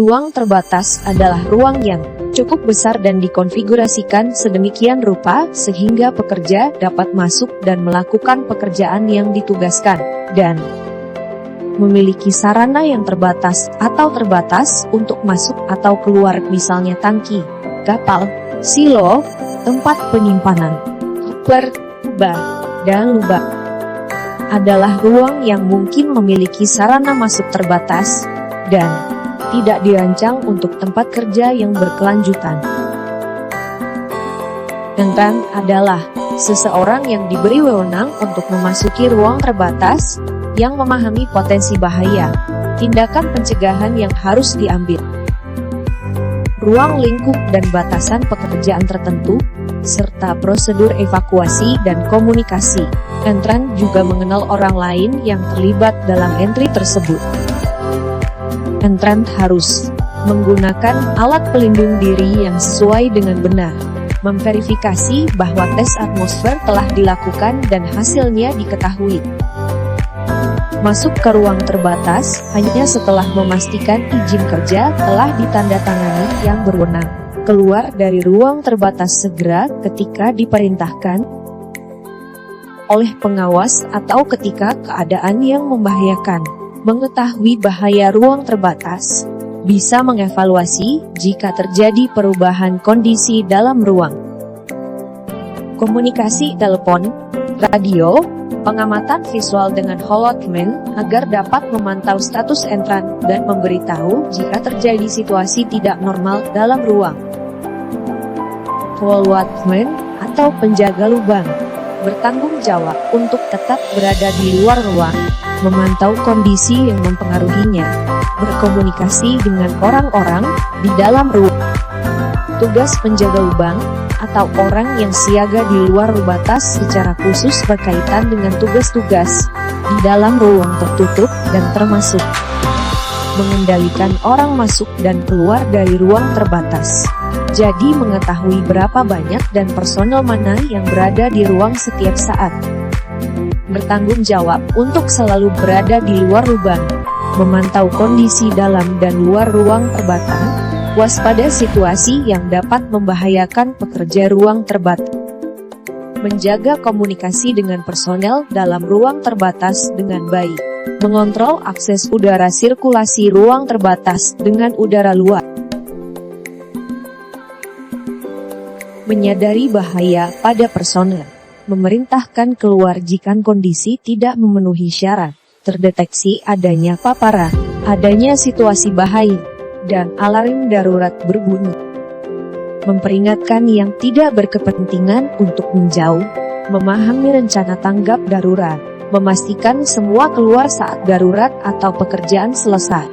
Ruang terbatas adalah ruang yang cukup besar dan dikonfigurasikan sedemikian rupa sehingga pekerja dapat masuk dan melakukan pekerjaan yang ditugaskan, dan memiliki sarana yang terbatas atau terbatas untuk masuk atau keluar, misalnya tangki, kapal, silo, tempat penyimpanan, dan lubang. Adalah ruang yang mungkin memiliki sarana masuk terbatas dan tidak dirancang untuk tempat kerja yang berkelanjutan. Intern adalah seseorang yang diberi wewenang untuk memasuki ruang terbatas, yang memahami potensi bahaya, tindakan pencegahan yang harus diambil, ruang lingkup dan batasan pekerjaan tertentu, serta prosedur evakuasi dan komunikasi. Intern juga mengenal orang lain yang terlibat dalam entry tersebut. Intern harus menggunakan alat pelindung diri yang sesuai dengan benar, memverifikasi bahwa tes atmosfer telah dilakukan dan hasilnya diketahui. Masuk ke ruang terbatas hanya setelah memastikan izin kerja telah ditandatangani yang berwenang. Keluar dari ruang terbatas segera ketika diperintahkan oleh pengawas atau ketika keadaan yang membahayakan. Mengetahui bahaya ruang terbatas, bisa mengevaluasi jika terjadi perubahan kondisi dalam ruang. Komunikasi telepon, radio, pengamatan visual dengan hologram agar dapat memantau status intern dan memberitahu jika terjadi situasi tidak normal dalam ruang. Watchman atau penjaga lubang bertanggung jawab untuk tetap berada di luar ruang, memantau kondisi yang mempengaruhinya, berkomunikasi dengan orang-orang di dalam ruang. Tugas penjaga lubang atau orang yang siaga di luar batas secara khusus berkaitan dengan tugas-tugas di dalam ruang tertutup dan termasuk mengendalikan orang masuk dan keluar dari ruang terbatas. Jadi mengetahui berapa banyak dan personel mana yang berada di ruang setiap saat. Bertanggung jawab untuk selalu berada di luar lubang, memantau kondisi dalam dan luar ruang terbatas, waspada situasi yang dapat membahayakan pekerja ruang terbatas. Menjaga komunikasi dengan personel dalam ruang terbatas dengan baik. Mengontrol akses udara sirkulasi ruang terbatas dengan udara luar. Menyadari bahaya pada personel. Memerintahkan keluar jika kondisi tidak memenuhi syarat. Terdeteksi adanya paparan, adanya situasi bahaya, dan alarm darurat berbunyi. Memperingatkan yang tidak berkepentingan untuk menjauh. Memahami rencana tanggap darurat. Memastikan semua keluar saat darurat atau pekerjaan selesai.